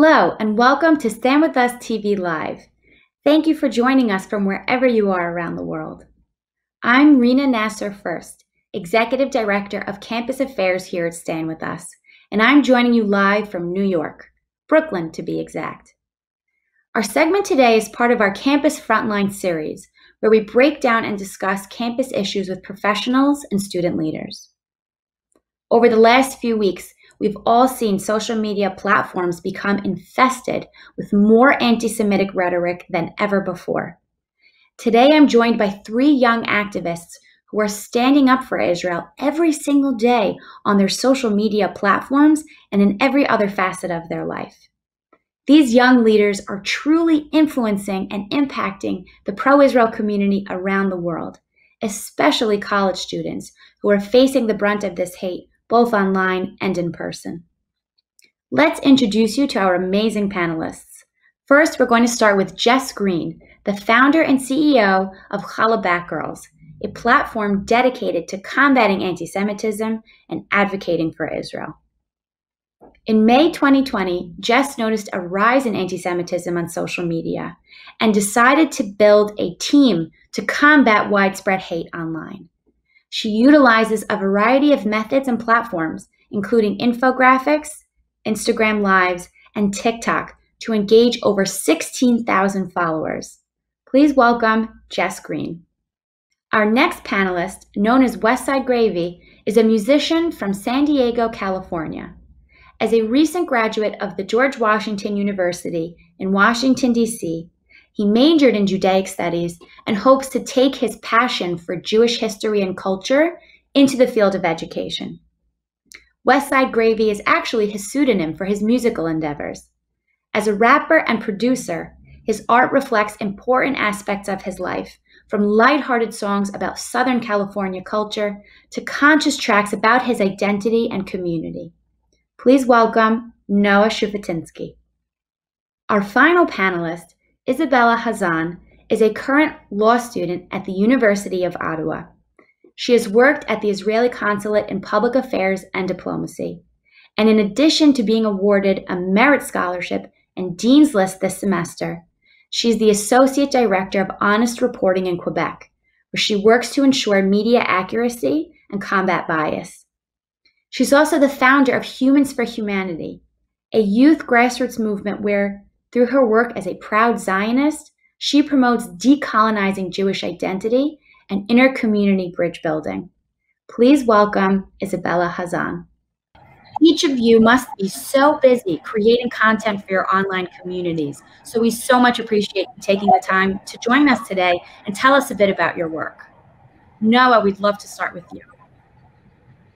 Hello, and welcome to Stand With Us TV Live. Thank you for joining us from wherever you are around the world. I'm Rena Nasser First, Executive Director of Campus Affairs here at Stand With Us, and I'm joining you live from New York, Brooklyn to be exact. Our segment today is part of our Campus Frontlines series, where we break down and discuss campus issues with professionals and student leaders. Over the last few weeks, we've all seen social media platforms become infested with more anti-Semitic rhetoric than ever before. Today, I'm joined by three young activists who are standing up for Israel every single day on their social media platforms and in every other facet of their life. These young leaders are truly influencing and impacting the pro-Israel community around the world, especially college students who are facing the brunt of this hate both online and in person. Let's introduce you to our amazing panelists. First, we're going to start with Jess Green, the founder and CEO of Challah Batgirls, a platform dedicated to combating anti-Semitism and advocating for Israel. In May 2020, Jess noticed a rise in anti-Semitism on social media and decided to build a team to combat widespread hate online. She utilizes a variety of methods and platforms, including infographics, Instagram Lives, and TikTok, to engage over 16,000 followers. Please welcome Jess Green. Our next panelist, known as Westside Gravy, is a musician from San Diego, California. As a recent graduate of the George Washington University in Washington, D.C., he majored in Judaic studies and hopes to take his passion for Jewish history and culture into the field of education. Westside Gravy is actually his pseudonym for his musical endeavors. As a rapper and producer, his art reflects important aspects of his life, from lighthearted songs about Southern California culture to conscious tracks about his identity and community. Please welcome Noah Shufutinsky. Our final panelist, Isabella Hazan, is a current law student at the University of Ottawa. She has worked at the Israeli Consulate in Public Affairs and Diplomacy. And in addition to being awarded a Merit Scholarship and Dean's List this semester, she's the Associate Director of Honest Reporting in Quebec, where she works to ensure media accuracy and combat bias. She's also the founder of Humans for Humanity, a youth grassroots movement where, through her work as a proud Zionist, she promotes decolonizing Jewish identity and inter-community bridge building. Please welcome Isabella Hazan. Each of you must be so busy creating content for your online communities, so we so much appreciate you taking the time to join us today and tell us a bit about your work. Noah, we'd love to start with you.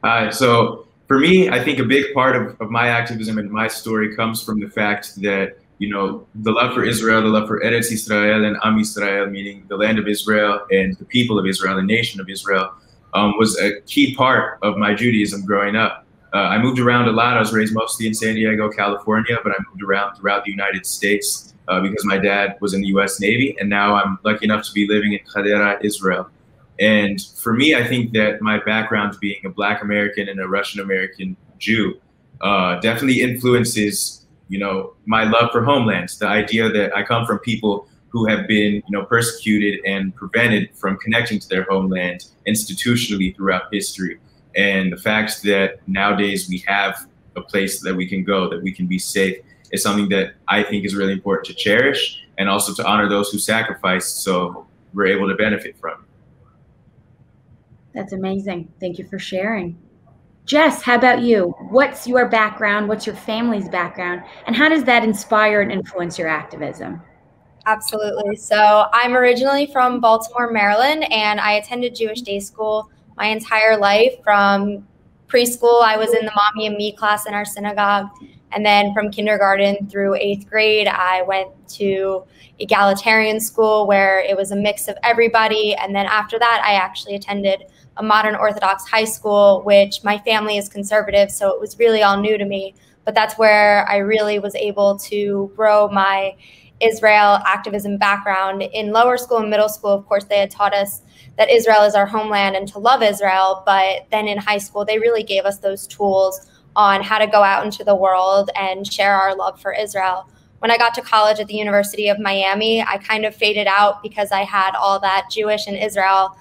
Hi, so for me, I think a big part of my activism and my story comes from the fact that, you know, the love for Israel, the love for Eretz Israel and Am Yisrael, meaning the land of Israel and the people of Israel, the nation of Israel, was a key part of my Judaism growing up. I moved around a lot. I was raised mostly in San Diego, California, but I moved around throughout the United States because my dad was in the U.S. Navy, and now I'm lucky enough to be living in Hadera, Israel. And for me, I think that my background being a Black American and a Russian American Jew definitely influences, you know, my love for homelands. The idea that I come from people who have been, you know, persecuted and prevented from connecting to their homeland institutionally throughout history. And the fact that nowadays we have a place that we can go, that we can be safe, is something that I think is really important to cherish and also to honor those who sacrificed so we're able to benefit from it. That's amazing. Thank you for sharing. Jess, how about you? What's your background? What's your family's background? And how does that inspire and influence your activism? Absolutely. So I'm originally from Baltimore, Maryland, and I attended Jewish day school my entire life. From preschool, I was in the Mommy and Me class in our synagogue. And then from kindergarten through 8th grade, I went to egalitarian school where it was a mix of everybody. And then after that, I actually attended a modern Orthodox high school, which my family is conservative, so it was really all new to me. But that's where I really was able to grow my Israel activism background. In lower school and middle school, of course, they had taught us that Israel is our homeland and to love Israel. But then in high school, they really gave us those tools on how to go out into the world and share our love for Israel. When I got to college at the University of Miami, I kind of faded out because I had all that Jewish and Israel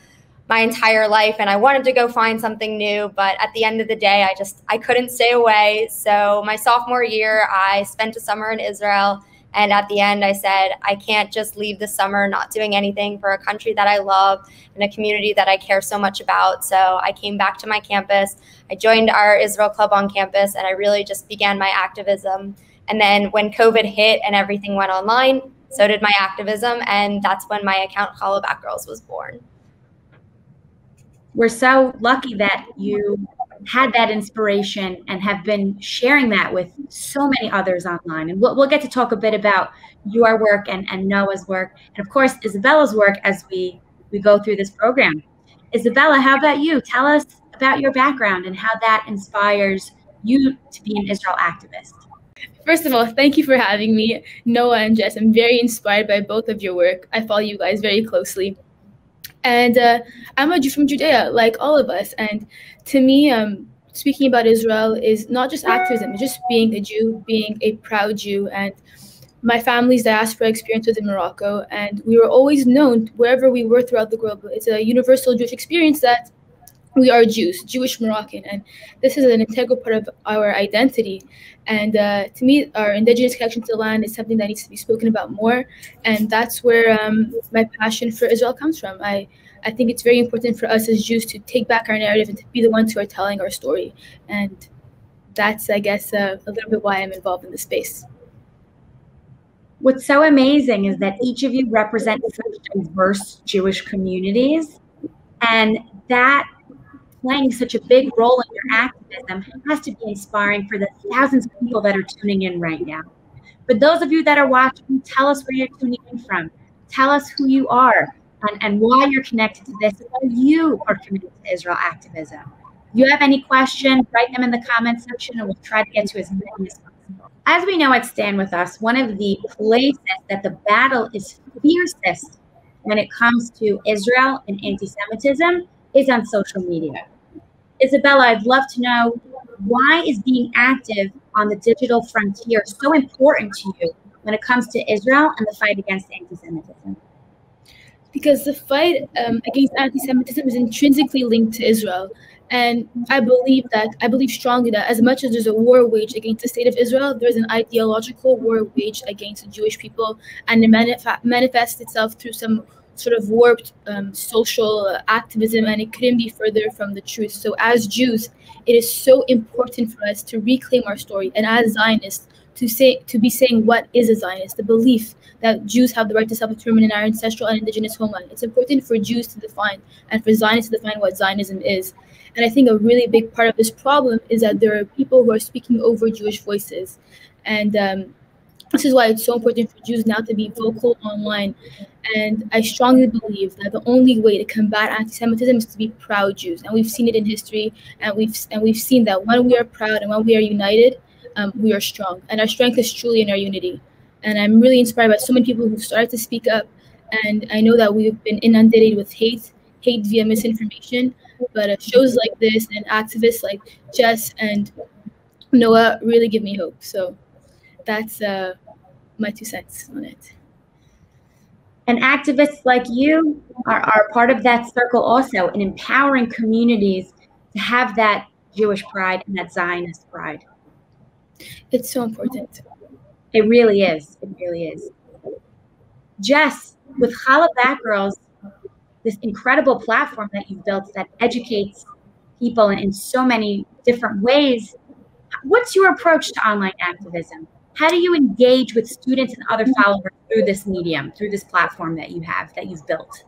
my entire life, and I wanted to go find something new, but at the end of the day, I couldn't stay away. So my sophomore year, I spent a summer in Israel, and at the end I said, I can't just leave the summer not doing anything for a country that I love and a community that I care so much about. So I came back to my campus, I joined our Israel Club on campus, and I really just began my activism. And then when COVID hit and everything went online, so did my activism, and that's when my account Hollaback Girls was born. We're so lucky that you had that inspiration and have been sharing that with so many others online. And we'll get to talk a bit about your work and Noah's work, and of course, Isabella's work as we go through this program. Isabella, how about you? Tell us about your background and how that inspires you to be an Israel activist. First of all, thank you for having me, Noah and Jess. I'm very inspired by both of your work. I follow you guys very closely. And I'm a Jew from Judea, like all of us. And to me, speaking about Israel is not just activism, it's just being a Jew, being a proud Jew. And my family's diaspora experience was in Morocco. And we were always known, wherever we were throughout the world, it's a universal Jewish experience that we are Jews, Jewish Moroccan. And this is an integral part of our identity. And to me, our indigenous connection to the land is something that needs to be spoken about more. And that's where my passion for Israel comes from. I think it's very important for us as Jews to take back our narrative and to be the ones who are telling our story. And that's, I guess, a little bit why I'm involved in this space. What's so amazing is that each of you represent such diverse Jewish communities, and that playing such a big role in your activism has to be inspiring for the thousands of people that are tuning in right now. For those of you that are watching, tell us where you're tuning in from. Tell us who you are and why you're connected to this, why you are committed to Israel activism. If you have any questions, write them in the comments section and we'll try to get to as many as possible. As we know at Stand With Us, one of the places that the battle is fiercest when it comes to Israel and anti-Semitism is on social media. Isabella, I'd love to know, why is being active on the digital frontier so important to you when it comes to Israel and the fight against anti-Semitism? Because the fight against anti-Semitism is intrinsically linked to Israel. And I believe strongly that as much as there's a war waged against the state of Israel, there's an ideological war waged against the Jewish people, and it manifests itself through some sort of warped social activism, and it couldn't be further from the truth. So as Jews, it is so important for us to reclaim our story, and as Zionists, to be saying what is a Zionist, the belief that Jews have the right to self-determine in our ancestral and indigenous homeland. It's important for Jews to define and for Zionists to define what Zionism is. And I think a really big part of this problem is that there are people who are speaking over Jewish voices. And this is why it's so important for Jews now to be vocal online. And I strongly believe that the only way to combat anti-Semitism is to be proud Jews. And we've seen it in history, and we've seen that when we are proud and when we are united, we are strong. And our strength is truly in our unity. And I'm really inspired by so many people who started to speak up. And I know that we've been inundated with hate via misinformation. But shows like this and activists like Jess and Noah really give me hope. So that's my 2 cents on it. And activists like you are part of that circle also, in empowering communities to have that Jewish pride and that Zionist pride. It's so important. It really is. It really is. Jess, with Hollaback Girls, this incredible platform that you've built that educates people in so many different ways, what's your approach to online activism? How do you engage with students and other followers through this medium, through this platform that you've built?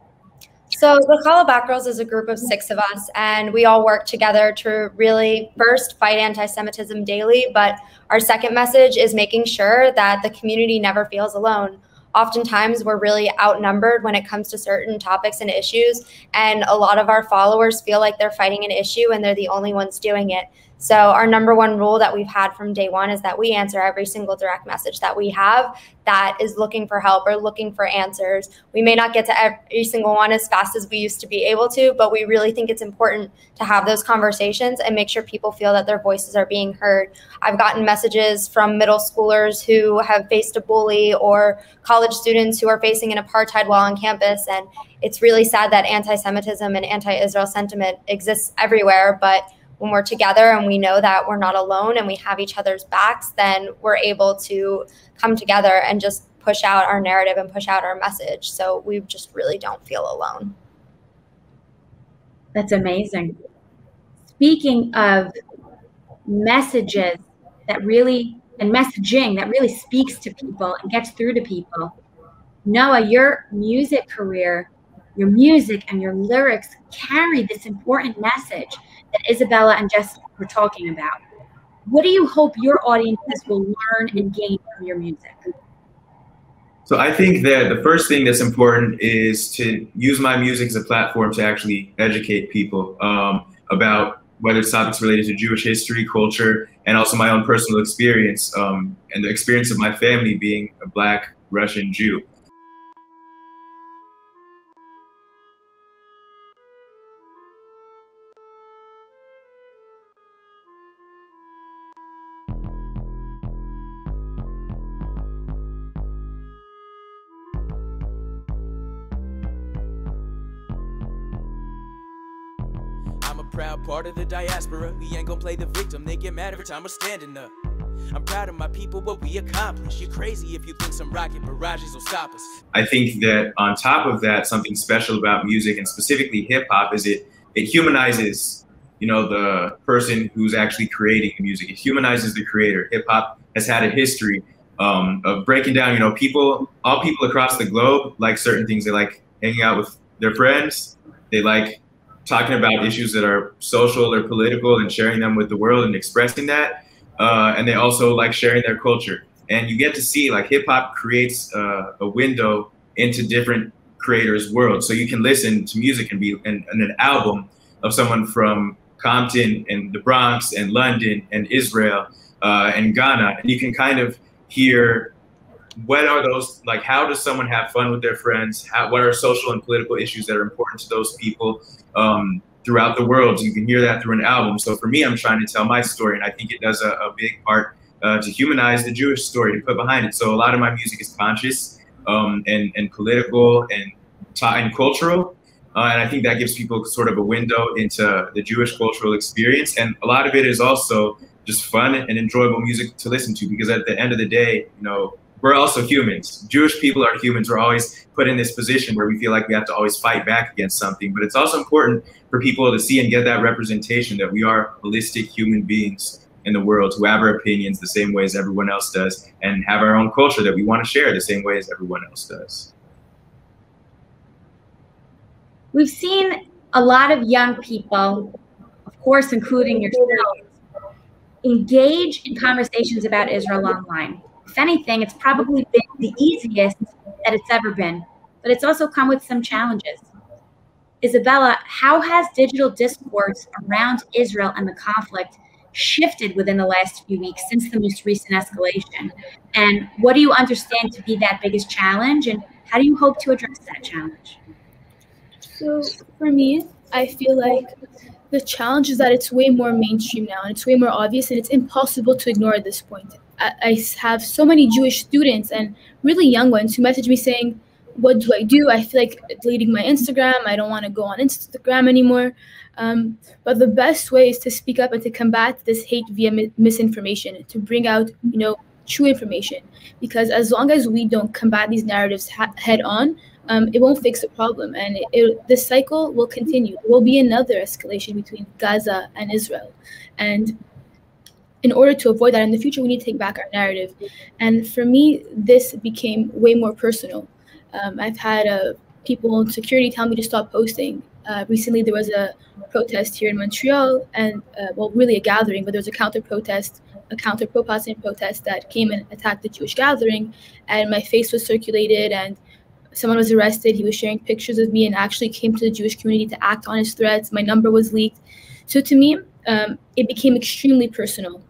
So the Hollaback Girls is a group of 6 of us, and we all work together to really first fight anti-Semitism daily, but our second message is making sure that the community never feels alone. Oftentimes, we're really outnumbered when it comes to certain topics and issues, and a lot of our followers feel like they're fighting an issue and they're the only ones doing it. So our number one rule that we've had from day one is that we answer every single direct message that we have. that is looking for help or looking for answers. We may not get to every single one as fast as we used to be able to, but we really think it's important to have those conversations and make sure people feel that their voices are being heard. I've gotten messages from middle schoolers who have faced a bully or college students who are facing an apartheid while on campus. And it's really sad that anti-Semitism and anti-Israel sentiment exists everywhere, but when we're together and we know that we're not alone and we have each other's backs, then we're able to come together and just push out our narrative and push out our message. So we just really don't feel alone. That's amazing. Speaking of messages that really, and messaging that really speaks to people and gets through to people, Noah, your music career, your music and your lyrics carry this important message that Isabella and Jess were talking about. What do you hope your audiences will learn and gain from your music? So I think that the first thing that's important is to use my music as a platform to actually educate people about whether it's topics related to Jewish history, culture, and also my own personal experience and the experience of my family being a Black Russian Jew. I'm a proud part of the diaspora. We ain't gonna play the victim. They get mad every time we're standing up. I'm proud of my people, what we accomplish. You're crazy if you think some rocket barrages will stop us. I think that on top of that, something special about music and specifically hip hop is it humanizes, you know, the person who's actually creating the music. It humanizes the creator. Hip hop has had a history of breaking down, you know, all people across the globe like certain things. They like hanging out with their friends. They like talking about issues that are social or political and sharing them with the world and expressing that. And they also like sharing their culture. And you get to see like hip hop creates a window into different creators' worlds. So you can listen to music and be and an album of someone from Compton and the Bronx and London and Israel and Ghana. And you can kind of hear what are those, like, how does someone have fun with their friends? What are social and political issues that are important to those people throughout the world? You can hear that through an album. So for me, I'm trying to tell my story, and I think it does a big part to humanize the Jewish story, to put behind it. So a lot of my music is conscious and political and cultural. And I think that gives people sort of a window into the Jewish cultural experience. And a lot of it is also just fun and enjoyable music to listen to, because at the end of the day, you know, we're also humans. Jewish people are humans. We're always put in this position where we feel like we have to always fight back against something. But it's also important for people to see and get that representation that we are holistic human beings in the world who have our opinions the same way as everyone else does and have our own culture that we want to share the same way as everyone else does. We've seen a lot of young people, of course, including yourselves, engage in conversations about Israel online. If anything, it's probably been the easiest that it's ever been, but it's also come with some challenges. Isabella, how has digital discourse around Israel and the conflict shifted within the last few weeks since the most recent escalation? And what do you understand to be that biggest challenge, and how do you hope to address that challenge? So for me, I feel like the challenge is that it's way more mainstream now, and it's way more obvious, and it's impossible to ignore at this point. I have so many Jewish students and really young ones who message me saying, what do I do? I feel like deleting my Instagram. I don't want to go on Instagram anymore. But the best way is to speak up and to combat this hate via misinformation, to bring out, you know, true information. Because as long as we don't combat these narratives head on, it won't fix the problem. And this cycle will continue. There will be another escalation between Gaza and Israel. And in order to avoid that in the future, we need to take back our narrative. And for me, this became way more personal. I've had people in security tell me to stop posting. Recently, there was a protest here in Montreal, and well, really a gathering, but there was a counter-protesting protest that came and attacked the Jewish gathering, and my face was circulated, and someone was arrested. He was sharing pictures of me and actually came to the Jewish community to act on his threats. My number was leaked. So to me, it became extremely personal.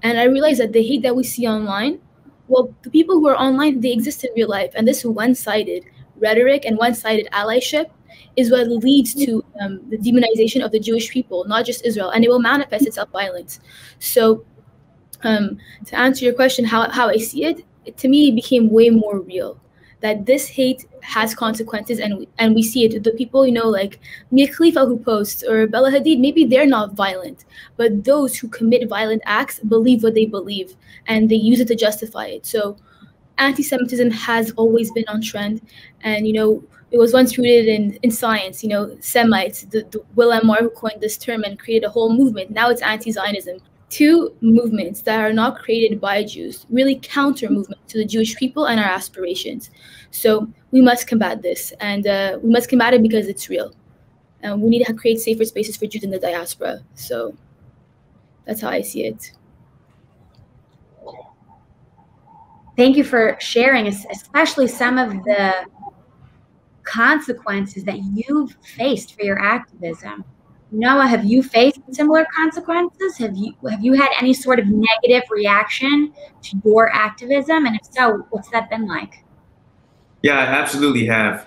And I realized that the hate that we see online well, the people who are online, they exist in real life, and this one-sided rhetoric and one-sided allyship is what leads to the demonization of the Jewish people, not just Israel, and it will manifest itself violence. So to answer your question, how I see it, to me, it became way more real. That this hate has consequences, and we see it. The people, like Mia Khalifa who posts, or Bella Hadid, maybe they're not violent, but those who commit violent acts believe what they believe, and they use it to justify it. So anti-Semitism has always been on trend, and it was once rooted in science. Semites, the Will Moore who coined this term and created a whole movement. Now it's anti-Zionism. Two movements that are not created by Jews, really counter movement to the Jewish people and our aspirations. So we must combat this, and we must combat it because it's real. And we need to create safer spaces for Jews in the diaspora. So that's how I see it. Thank you for sharing, especially some of the consequences that you've faced for your activism. Noah, have you faced similar consequences? Have you had any sort of negative reaction to your activism? And if so, what's that been like? Yeah, I absolutely have.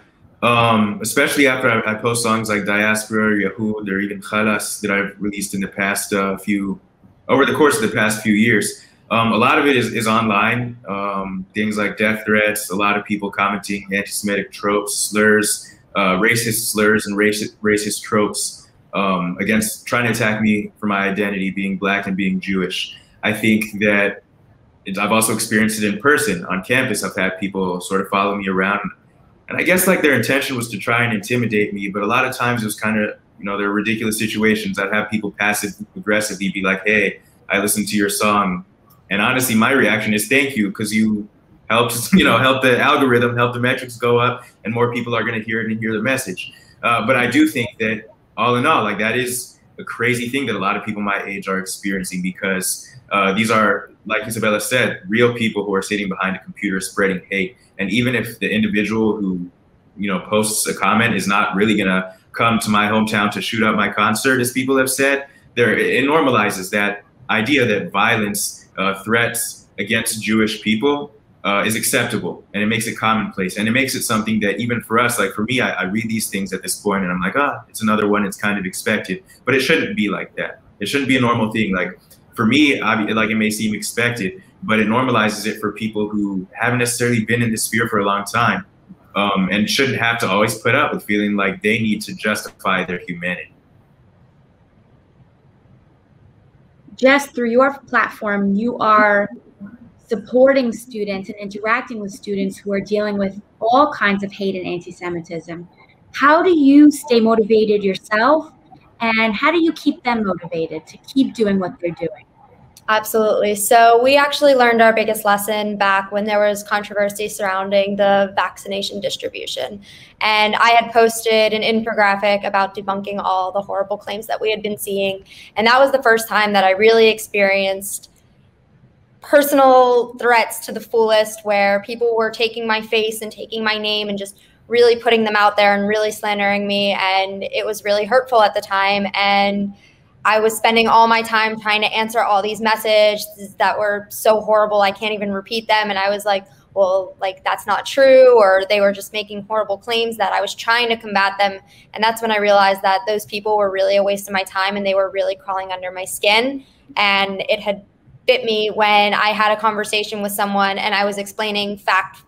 Especially after I post songs like Diaspora, or Yahud, or even Khalas that I've released in the past over the course of the past few years. A lot of it is online. Things like death threats, a lot of people commenting anti-Semitic tropes, slurs, racist slurs and racist tropes against trying to attack me for my identity, being Black and being Jewish. I think that I've also experienced it in person on campus. I've had people sort of follow me around, and I guess like their intention was to try and intimidate me, but a lot of times it was kind of, there are ridiculous situations. I'd have people passive aggressively be like, "Hey, I listened to your song," and honestly, my reaction is thank you, because you helped, help the algorithm, help the metrics go up, and more people are going to hear it and hear the message. But I do think that all in all, like, that is a crazy thing that a lot of people my age are experiencing, because these are, like Isabella said, real people who are sitting behind a computer spreading hate. And even if the individual who, posts a comment is not really gonna come to my hometown to shoot up my concert, as people have said, it normalizes that idea that violence, threats against Jewish people is acceptable, and it makes it commonplace, and it makes it something that even for us, like for me, I read these things at this point and I'm like, it's another one, it's kind of expected, but it shouldn't be like that. It shouldn't be a normal thing. Like for me, like it may seem expected, but it normalizes it for people who haven't necessarily been in this sphere for a long time, and shouldn't have to always put up with feeling like they need to justify their humanity. Jess, through your platform, you are supporting students and interacting with students who are dealing with all kinds of hate and anti-Semitism. How do you stay motivated yourself, and how do you keep them motivated to keep doing what they're doing? Absolutely. So we actually learned our biggest lesson back when there was controversy surrounding the vaccination distribution. And I had posted an infographic about debunking all the horrible claims that we had been seeing. And that was the first time that I really experienced personal threats to the fullest, where people were taking my face and taking my name and just really putting them out there and really slandering me. And it was really hurtful at the time. And I was spending all my time trying to answer all these messages that were so horrible, I can't even repeat them. And I was like, well, like, that's not true, or they were just making horrible claims that I was trying to combat them. And that's when I realized that those people were really a waste of my time, and they were really crawling under my skin. And it had bit me when I had a conversation with someone and I was explaining fact,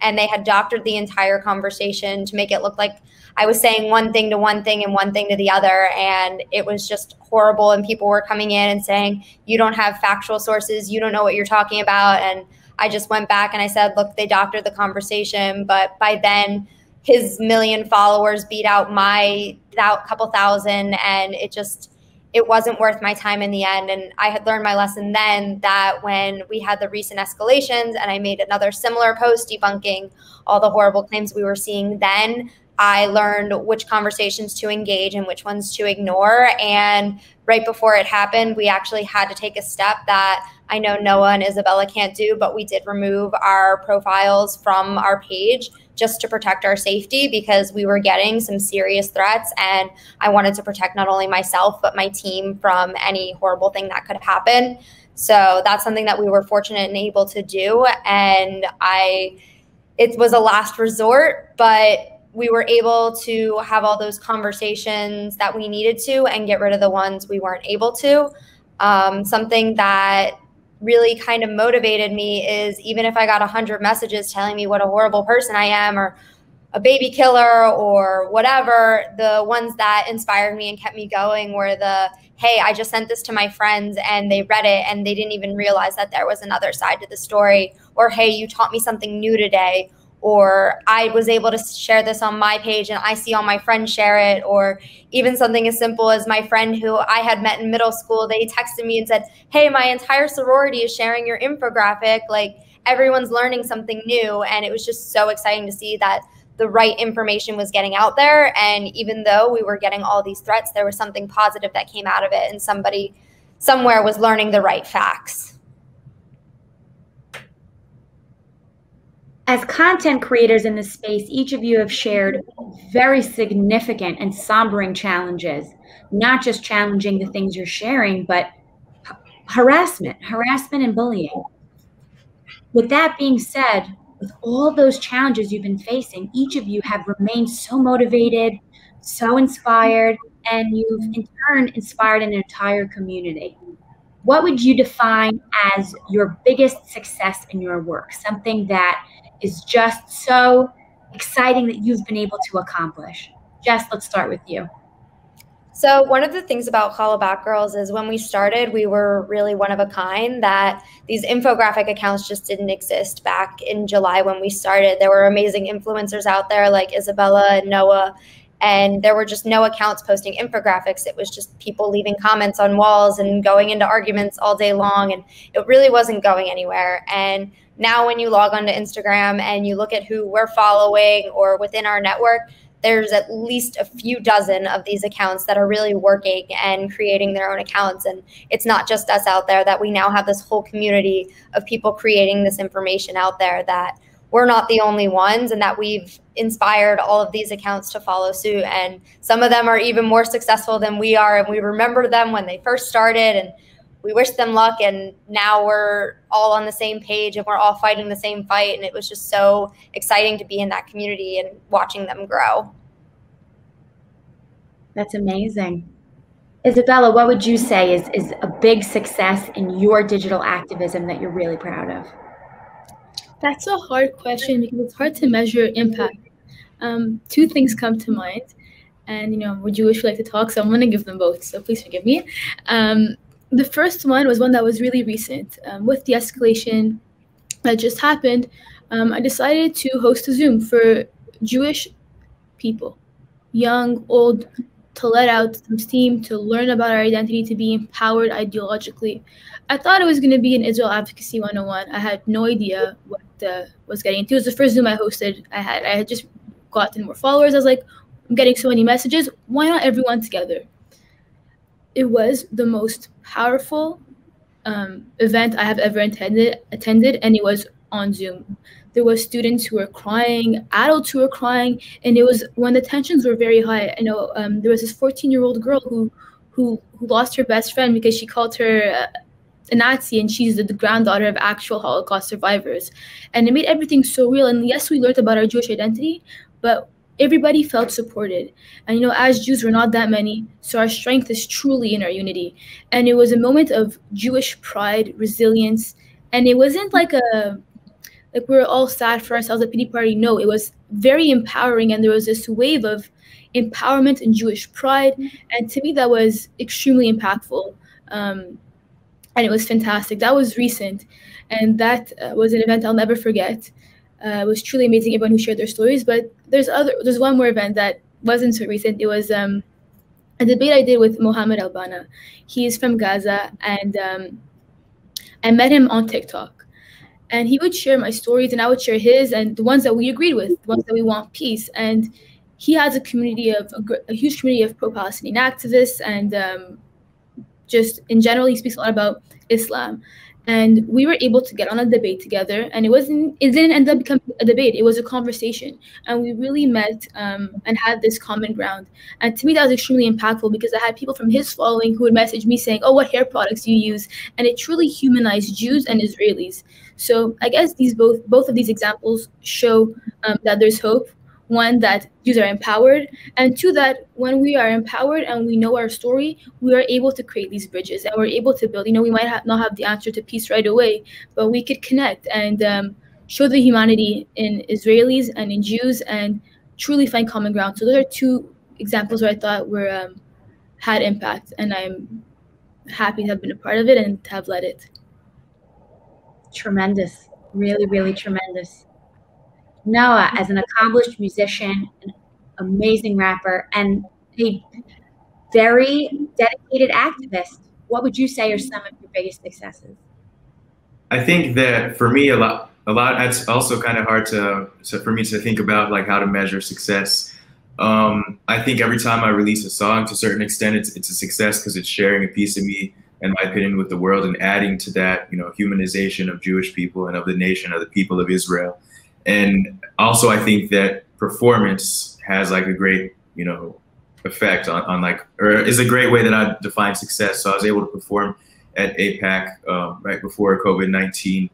and they had doctored the entire conversation to make it look like I was saying one thing to one thing and one thing to the other. And it was just horrible. And people were coming in and saying, you don't have factual sources, you don't know what you're talking about. And I just went back and I said, look, they doctored the conversation. But by then, his 1 million followers beat out my couple thousand, and it wasn't worth my time in the end. And I had learned my lesson then, that when we had the recent escalations and I made another similar post debunking all the horrible claims we were seeing then, I learned which conversations to engage and which ones to ignore. And right before it happened, we actually had to take a step that I know Noah and Isabella can't do, but we did remove our profiles from our page just to protect our safety, because we were getting some serious threats, and I wanted to protect not only myself, but my team from any horrible thing that could happen. So that's something that we were fortunate and able to do. And it was a last resort, but we were able to have all those conversations that we needed to and get rid of the ones we weren't able to. Something that really kind of motivated me is, even if I got 100 messages telling me what a horrible person I am, or a baby killer, or whatever, the ones that inspired me and kept me going were the, hey, I just sent this to my friends and they read it and they didn't even realize that there was another side to the story, or hey, you taught me something new today, or I was able to share this on my page and I see all my friends share it. Or even something as simple as my friend who I had met in middle school, they texted me and said, hey, my entire sorority is sharing your infographic, like everyone's learning something new. And it was just so exciting to see that the right information was getting out there. And even though we were getting all these threats, there was something positive that came out of it, and somebody somewhere was learning the right facts. As content creators in this space, each of you have shared very significant and sombering challenges, not just challenging the things you're sharing, but harassment and bullying. With that being said, with all those challenges you've been facing, each of you have remained so motivated, so inspired, and you've in turn inspired an entire community. What would you define as your biggest success in your work? Something that is just so exciting that you've been able to accomplish? Jess, let's start with you. So one of the things about Calabat Girls is when we started, we were really one of a kind, that these infographic accounts just didn't exist back in July when we started. There were amazing influencers out there like Isabella and Noah, and there were just no accounts posting infographics. It was just people leaving comments on walls and going into arguments all day long, and it really wasn't going anywhere. And now when you log onto Instagram and you look at who we're following or within our network, there's at least a few dozen of these accounts that are really working and creating their own accounts. And it's not just us out there, that we now have this whole community of people creating this information out there, that we're not the only ones, and that we've inspired all of these accounts to follow suit. And some of them are even more successful than we are. And we remember them when they first started, and we wish them luck. And now we're all on the same page and we're all fighting the same fight. And it was just so exciting to be in that community and watching them grow. That's amazing. Isabella, what would you say is a big success in your digital activism that you're really proud of? That's a hard question because it's hard to measure impact. Two things come to mind, and we're Jewish, we like to talk, so I'm going to give them both, so please forgive me. The first one was one that was really recent. With the escalation that just happened, I decided to host a Zoom for Jewish people, young, old, to let out some steam, to learn about our identity, to be empowered ideologically. I thought it was going to be an Israel Advocacy 101. I had no idea what was getting into. It was the first Zoom I hosted. I had just gotten more followers. I was like, I'm getting so many messages. Why not everyone together? It was the most powerful event I have ever attended, and it was on Zoom. There were students who were crying, adults who were crying, and it was when the tensions were very high. I know there was this 14-year-old girl who lost her best friend because she called her a Nazi, and she's the granddaughter of actual Holocaust survivors. And it made everything so real. And yes, we learned about our Jewish identity, but everybody felt supported. And as Jews, we're not that many, so our strength is truly in our unity. And it was a moment of Jewish pride, resilience, and it wasn't like we're all sad for ourselves, a pity party. No, it was very empowering, and there was this wave of empowerment and Jewish pride, and to me that was extremely impactful, and it was fantastic. That was recent, and that was an event I'll never forget. It was truly amazing, everyone who shared their stories. But there's one more event that wasn't so recent. It was a debate I did with Mohammed Albana. He is from Gaza, and I met him on TikTok. And he would share my stories, and I would share his, and the ones that we agreed with, the ones that we want peace. And he has a community of a huge community of pro-Palestinian activists, and just in general, he speaks a lot about Islam. And we were able to get on a debate together, and it didn't end up becoming a debate. It was a conversation, and we really met and had this common ground. And to me, that was extremely impactful because I had people from his following who would message me saying, "Oh, what hair products do you use?" And it truly humanized Jews and Israelis. So I guess both of these examples show that there's hope. One, that Jews are empowered, and two, that when we are empowered and we know our story, we are able to create these bridges, and we're able to build. We might not have the answer to peace right away, but we could connect and show the humanity in Israelis and in Jews, and truly find common ground. So those are two examples where I thought were had impact, and I'm happy to have been a part of it and to have led it. Tremendous, really, really tremendous. Noah, as an accomplished musician, an amazing rapper, and a very dedicated activist, what would you say are some of your biggest successes? I think that for me, a lot. It's also kind of hard for me to think about like how to measure success. I think every time I release a song, to a certain extent, it's a success because it's sharing a piece of me and my opinion with the world, and adding to that, humanization of Jewish people and of the nation, of the people of Israel. And also, I think that performance has like a great, effect on or is a great way that I define success. So I was able to perform at APAC right before COVID-19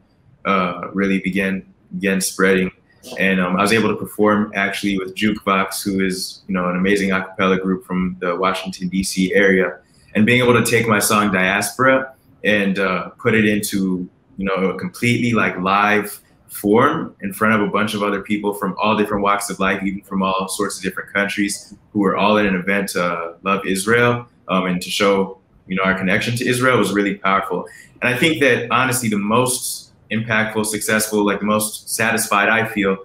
really began spreading. And I was able to perform actually with Jukebox, who is, an amazing a cappella group from the Washington, D.C. area. And being able to take my song Diaspora and put it into, a completely like live form in front of a bunch of other people from all different walks of life, even from all sorts of different countries, who were all in an event to love Israel and to show, our connection to Israel was really powerful. And I think that honestly, the most impactful, successful, like the most satisfied I feel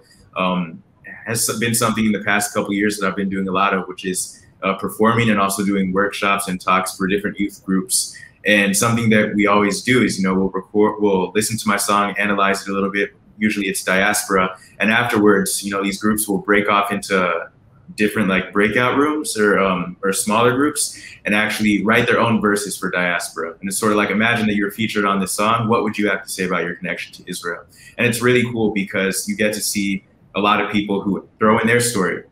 has been something in the past couple of years that I've been doing a lot of, which is performing and also doing workshops and talks for different youth groups. And something that we always do is, we'll listen to my song, analyze it a little bit. Usually it's Diaspora. And afterwards, these groups will break off into different like breakout rooms or smaller groups and actually write their own verses for Diaspora. And it's sort of like, imagine that you're featured on this song. What would you have to say about your connection to Israel? And it's really cool because you get to see a lot of people who throw in their story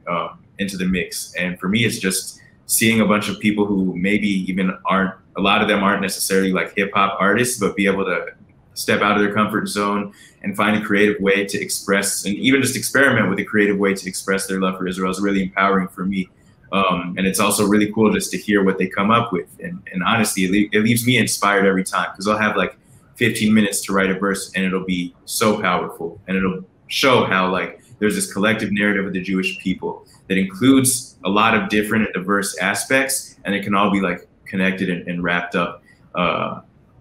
into the mix. And for me, it's just seeing a bunch of people who maybe even a lot of them aren't necessarily like hip hop artists, but be able to step out of their comfort zone and find a creative way to express, and even just experiment with a creative way to express their love for Israel is really empowering for me. And it's also really cool just to hear what they come up with. And honestly, it leaves me inspired every time, because I'll have like 15 minutes to write a verse and it'll be so powerful. And it'll show how like there's this collective narrative of the Jewish people that includes a lot of different and diverse aspects, and it can all be like connected and wrapped up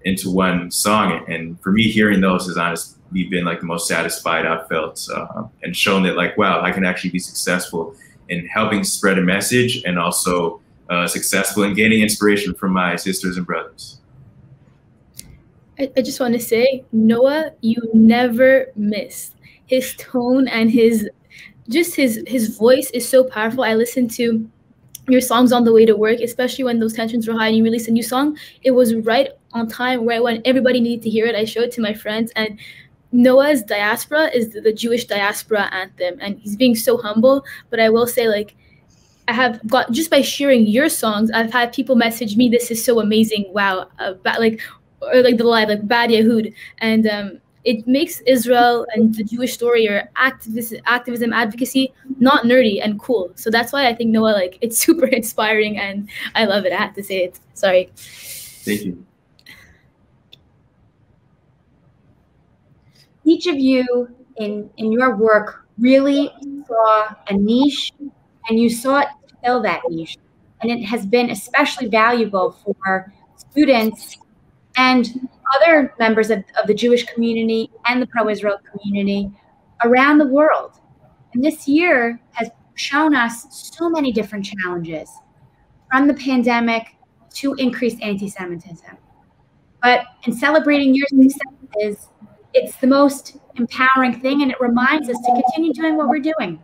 into one song. And for me, hearing those has honestly been like the most satisfied I've felt, and shown that like, wow, I can actually be successful in helping spread a message, and also successful in gaining inspiration from my sisters and brothers. I just want to say, Noah, you never miss. His tone and his voice is so powerful. I listened to your songs on the way to work, especially when those tensions were high and you released a new song. It was right on time, right when everybody needed to hear it. I showed it to my friends, and Noah's Diaspora is the Jewish diaspora anthem, and he's being so humble. But I will say, like, I have got, just by sharing your songs, I've had people message me, "This is so amazing! Wow!" Or like the live, like Bad Yehud, and it makes Israel and the Jewish story or activism, advocacy, not nerdy and cool. So that's why I think Noah, like, it's super inspiring, and I love it. I have to say it. Sorry. Thank you. Each of you in your work really saw a niche, and you sought to fill that niche. And it has been especially valuable for students and other members of the Jewish community and the pro-Israel community around the world. And this year has shown us so many different challenges, from the pandemic to increased anti-Semitism. But in celebrating your successes, it's the most empowering thing, and it reminds us to continue doing what we're doing.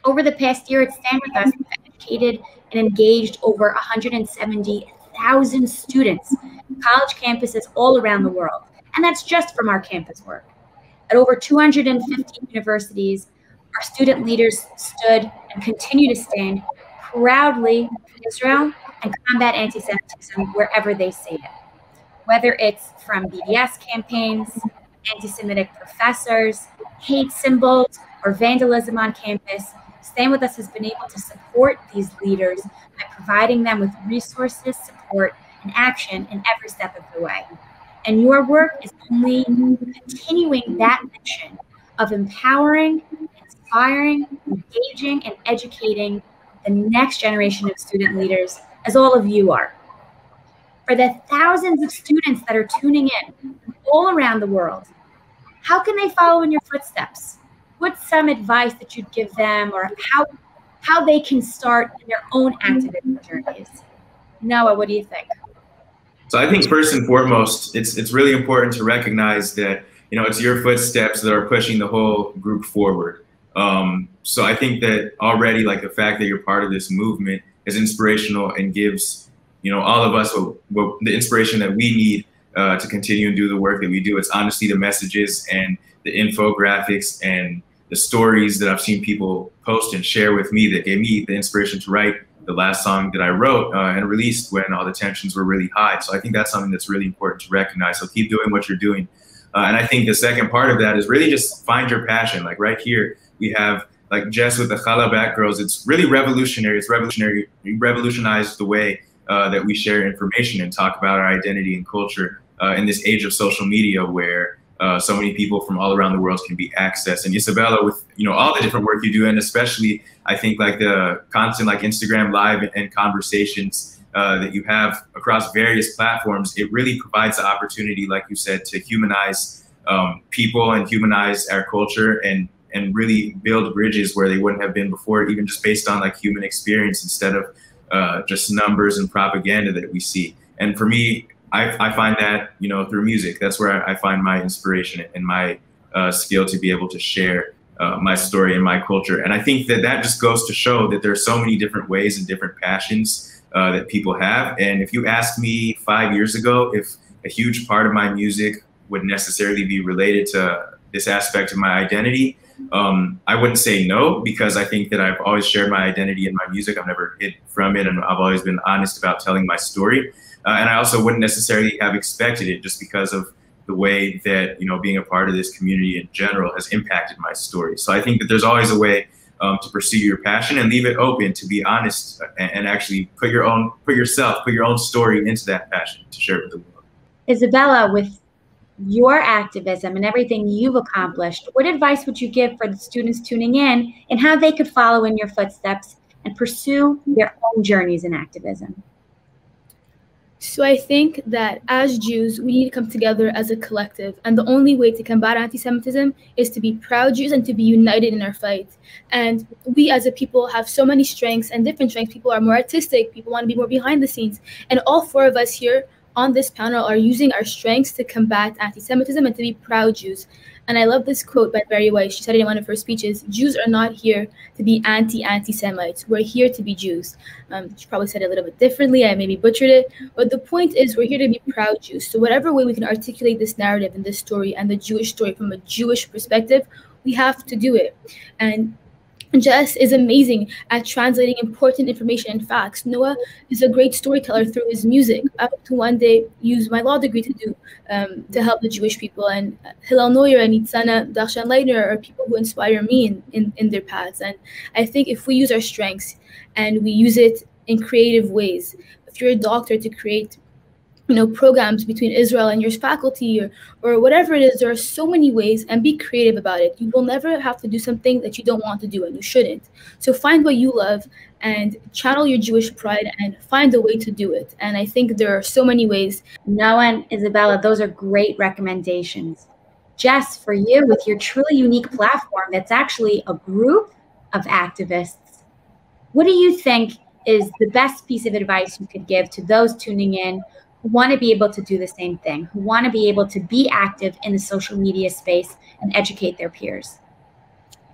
Over the past year at Stand With Us, we've educated and engaged over 170,000 students, college campuses all around the world. And that's just from our campus work. At over 250 universities, our student leaders stood and continue to stand proudly for Israel and combat anti-Semitism wherever they see it. Whether it's from BDS campaigns, anti-Semitic professors, hate symbols, or vandalism on campus, Stand With Us has been able to support these leaders by providing them with resources, support, and action in every step of the way. And your work is only continuing that mission of empowering, inspiring, engaging, and educating the next generation of student leaders, as all of you are. For the thousands of students that are tuning in all around the world, how can they follow in your footsteps? What's some advice that you'd give them, or how they can start their own activism journeys? Noah, what do you think? So I think first and foremost, it's really important to recognize that, you know, it's your footsteps that are pushing the whole group forward. So I think that already, like, the fact that you're part of this movement is inspirational and gives, you know, all of us what the inspiration that we need to continue and do the work that we do. It's honestly the messages and the infographics and the stories that I've seen people post and share with me that gave me the inspiration to write the last song that I wrote and released when all the tensions were really high. So I think that's something that's really important to recognize. So keep doing what you're doing. And I think the second part of that is really just find your passion. Like right here, we have like Jess with the Chala Back Girls. It's really revolutionary. It's revolutionary. We revolutionized the way that we share information and talk about our identity and culture in this age of social media where so many people from all around the world can be accessed. And Isabella, with, you know, all the different work you do, and especially I think like the constant like Instagram Live and conversations that you have across various platforms, it really provides the opportunity, like you said, to humanize people and humanize our culture and really build bridges where they wouldn't have been before, even just based on like human experience instead of just numbers and propaganda that we see. And for me, I find that, you know, through music. That's where I find my inspiration and my skill to be able to share my story and my culture. And I think that that just goes to show that there's so many different ways and different passions that people have. And if you asked me 5 years ago if a huge part of my music would necessarily be related to this aspect of my identity, I wouldn't say no, because I think that I've always shared my identity in my music. I've never hid from it, and I've always been honest about telling my story. And I also wouldn't necessarily have expected it just because of the way that, you know, being a part of this community in general has impacted my story. So I think that there's always a way to pursue your passion and leave it open to be honest and actually put your own story into that passion to share it with the world. Isabella, with your activism and everything you've accomplished, what advice would you give for the students tuning in and how they could follow in your footsteps and pursue their own journeys in activism? So I think that as Jews, we need to come together as a collective. And the only way to combat anti-Semitism is to be proud Jews and to be united in our fight. And we as a people have so many strengths and different strengths. People are more artistic. People want to be more behind the scenes. And all four of us here on this panel are using our strengths to combat anti-Semitism and to be proud Jews. And I love this quote by Barry Weiss. She said it in one of her speeches: Jews are not here to be anti-Semites. We're here to be Jews. She probably said it a little bit differently. I maybe butchered it. But the point is, we're here to be proud Jews. So whatever way we can articulate this narrative and this story and the Jewish story from a Jewish perspective, we have to do it. And Jess is amazing at translating important information and facts. Noah is a great storyteller through his music. I hope to one day use my law degree to help the Jewish people. And Hillel Neuer and Nitzana Darshan Leitner are people who inspire me in their paths. And I think if we use our strengths and we use it in creative ways, if you're a doctor, to create programs between Israel and your faculty or whatever it is, there are so many ways, and be creative about it. You will never have to do something that you don't want to do, and you shouldn't. So find what you love and channel your Jewish pride and find a way to do it. And I think there are so many ways. Noah and Isabella, those are great recommendations. Jess, for you, with your truly unique platform that's actually a group of activists, what do you think is the best piece of advice you could give to those tuning in who want to be able to do the same thing, who want to be able to be active in the social media space and educate their peers?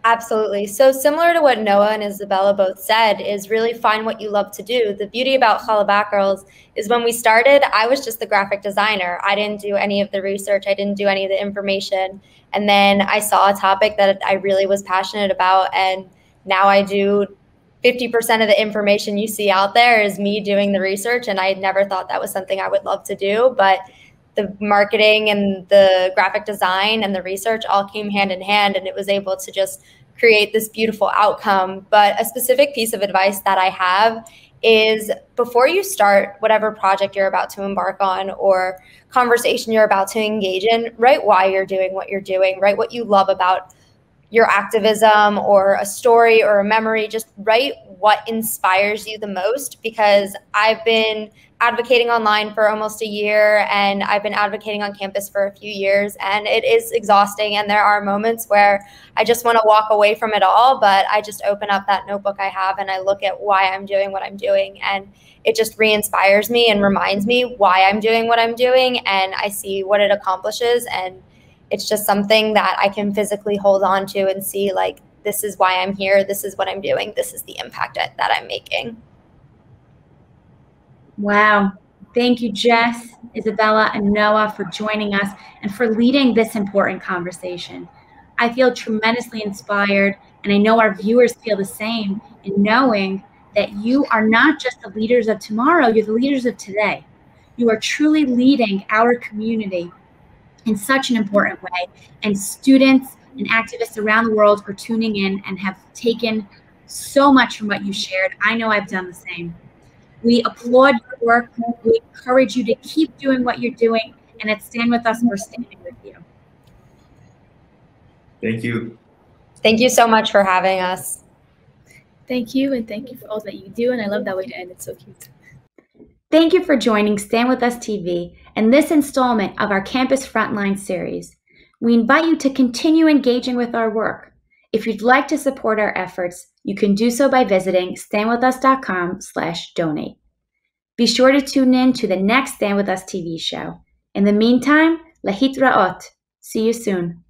Absolutely. So similar to what Noah and Isabella both said, is really find what you love to do. The beauty about Chalabak Girls is when we started, I was just the graphic designer. I didn't do any of the research. I didn't do any of the information. And then I saw a topic that I really was passionate about. And now I do 50% of the information you see out there is me doing the research. And I never thought that was something I would love to do. But the marketing and the graphic design and the research all came hand in hand, and it was able to just create this beautiful outcome. But a specific piece of advice that I have is before you start whatever project you're about to embark on or conversation you're about to engage in, write why you're doing what you're doing, write what you love about your activism or a story or a memory. Just write what inspires you the most, because I've been advocating online for almost a year, and I've been advocating on campus for a few years, and it is exhausting. And there are moments where I just want to walk away from it all, but I just open up that notebook I have and I look at why I'm doing what I'm doing, and it just re-inspires me and reminds me why I'm doing what I'm doing, and I see what it accomplishes, and it's just something that I can physically hold on to and see, like, this is why I'm here, this is what I'm doing, this is the impact that I'm making. Wow. Thank you, Jess, Isabella, and Noah for joining us and for leading this important conversation. I feel tremendously inspired, and I know our viewers feel the same in knowing that you are not just the leaders of tomorrow, you're the leaders of today. You are truly leading our community in such an important way, and students and activists around the world are tuning in and have taken so much from what you shared. I know I've done the same. We applaud your work. We encourage you to keep doing what you're doing, and at Stand With Us, we're standing with you. Thank you. Thank you so much for having us. Thank you, and thank you for all that you do, and I love that way to end. It's so cute. Thank you for joining Stand With Us TV and this installment of our Campus Frontline series. We invite you to continue engaging with our work. If you'd like to support our efforts, you can do so by visiting standwithus.com/donate. Be sure to tune in to the next Stand With Us TV show. In the meantime, lahitraot. See you soon.